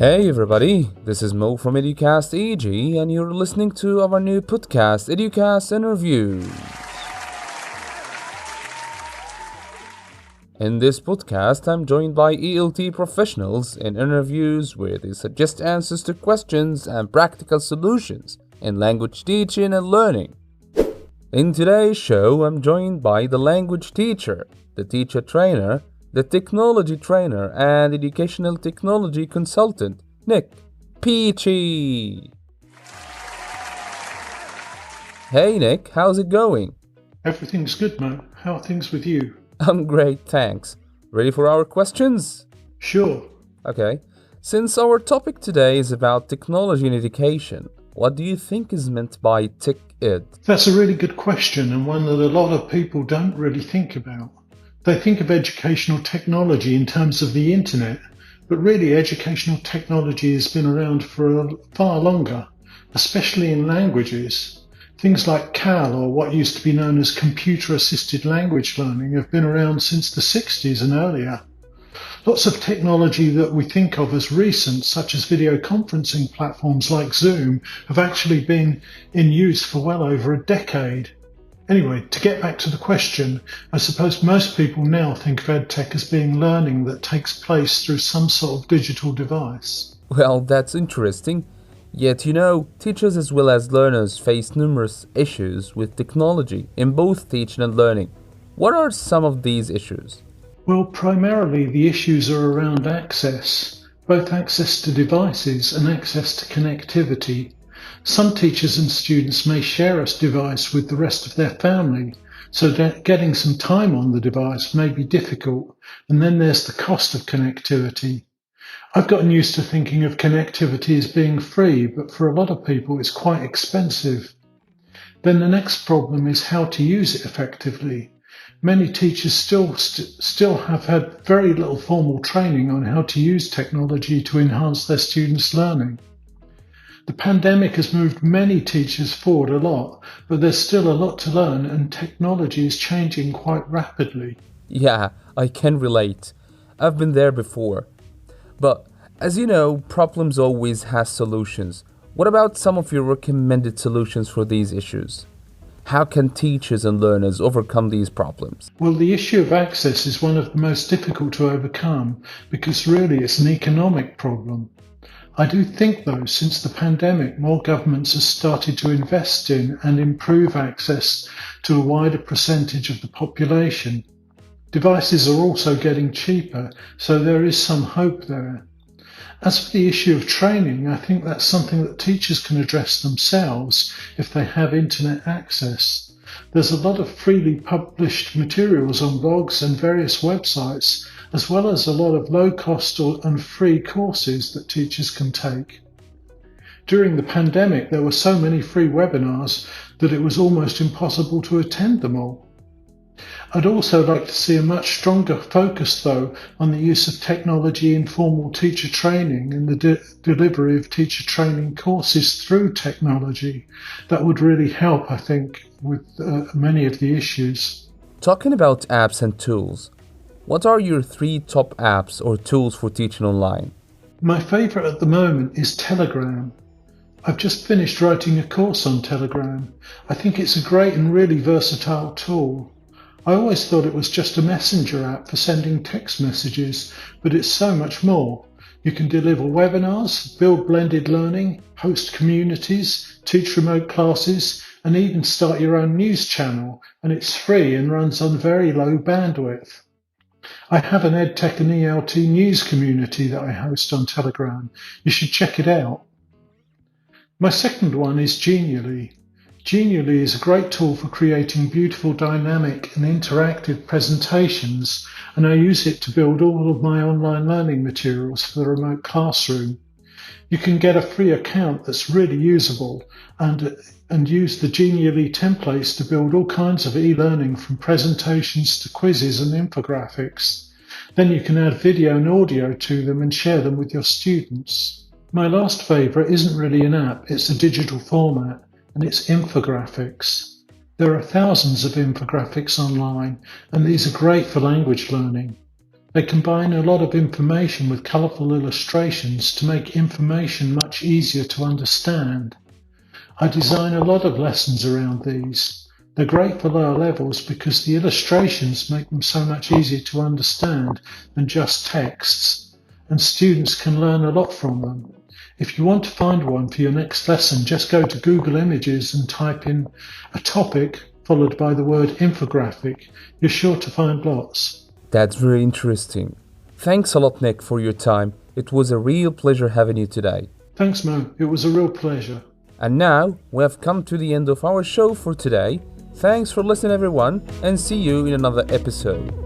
Hey everybody, this is Mo from Educast EG and you're listening to our new podcast, Educast Interviews. In this podcast, I'm joined by ELT professionals in interviews where they suggest answers to questions and practical solutions in language teaching and learning. In today's show, I'm joined by the language teacher, the teacher trainer, the technology trainer and educational technology consultant, Nik Peachey. Hey Nick, how's it going? Everything's good, Mo. How are things with you? I'm great, thanks. Ready for our questions? Sure. Okay. Since our topic today is about technology in education, what do you think is meant by tech ed? That's a really good question and one that a lot of people don't really think about. They think of educational technology in terms of the internet, but really educational technology has been around for far longer, especially in languages. Things like CAL, or what used to be known as computer-assisted language learning, have been around since the 60s and earlier. Lots of technology that we think of as recent, such as video conferencing platforms like Zoom, have actually been in use for well over a decade. Anyway, to get back to the question, I suppose most people now think of EdTech as being learning that takes place through some sort of digital device. Well, that's interesting. Yet, teachers as well as learners face numerous issues with technology in both teaching and learning. What are some of these issues? Well, primarily the issues are around access, both access to devices and access to connectivity. Some teachers and students may share a device with the rest of their family, so that getting some time on the device may be difficult, and then there's the cost of connectivity. I've gotten used to thinking of connectivity as being free, but for a lot of people it's quite expensive. Then the next problem is how to use it effectively. Many teachers still have had very little formal training on how to use technology to enhance their students' learning. The pandemic has moved many teachers forward a lot, but there's still a lot to learn and technology is changing quite rapidly. Yeah, I can relate. I've been there before. But, as you know, problems always has solutions. What about some of your recommended solutions for these issues? How can teachers and learners overcome these problems? Well, the issue of access is one of the most difficult to overcome because really it's an economic problem. I do think, though, since the pandemic, more governments have started to invest in and improve access to a wider percentage of the population. Devices are also getting cheaper, so there is some hope there. As for the issue of training, I think that's something that teachers can address themselves if they have internet access. There's a lot of freely published materials on blogs and various websites, as well as a lot of low-cost and free courses that teachers can take. During the pandemic, there were so many free webinars that it was almost impossible to attend them all. I'd also like to see a much stronger focus, though, on the use of technology in formal teacher training and the delivery of teacher training courses through technology. That would really help, I think, with many of the issues. Talking about apps and tools, what are your 3 top apps or tools for teaching online? My favourite at the moment is Telegram. I've just finished writing a course on Telegram. I think it's a great and really versatile tool. I always thought it was just a messenger app for sending text messages, but it's so much more. You can deliver webinars, build blended learning, host communities, teach remote classes, and even start your own news channel, and it's free and runs on very low bandwidth. I have an EdTech and ELT news community that I host on Telegram. You should check it out. My second one is Genially. Genially is a great tool for creating beautiful, dynamic and interactive presentations, and I use it to build all of my online learning materials for the remote classroom. You can get a free account that's really usable and use the Genially templates to build all kinds of e-learning from presentations to quizzes and infographics. Then you can add video and audio to them and share them with your students. My last favourite isn't really an app, it's a digital format, and it's infographics. There are thousands of infographics online, and these are great for language learning. They combine a lot of information with colourful illustrations to make information much easier to understand. I design a lot of lessons around these. They're great for lower levels because the illustrations make them so much easier to understand than just texts, and students can learn a lot from them. If you want to find one for your next lesson, just go to Google Images and type in a topic followed by the word infographic. You're sure to find lots. That's very interesting. Thanks a lot, Nick, for your time. It was a real pleasure having you today. Thanks, Mo. It was a real pleasure. And now we have come to the end of our show for today. Thanks for listening, everyone, and see you in another episode.